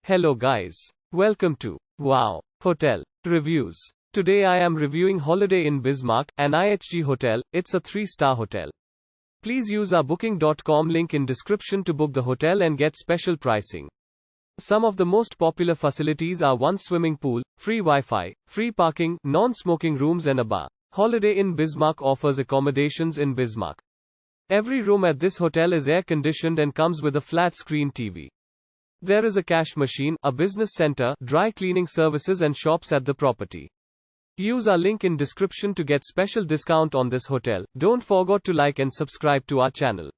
Hello guys. Welcome to Wow Hotel Reviews. Today I am reviewing Holiday Inn Bismarck, an IHG hotel. It's a 3-star hotel. Please use our booking.com link in description to book the hotel and get special pricing. Some of the most popular facilities are one swimming pool, free Wi-Fi, free parking, non-smoking rooms and a bar. Holiday Inn Bismarck offers accommodations in Bismarck. Every room at this hotel is air-conditioned and comes with a flat-screen TV. There is a cash machine, a business center, dry cleaning services and shops at the property. Use our link in description to get special discount on this hotel. Don't forget to like and subscribe to our channel.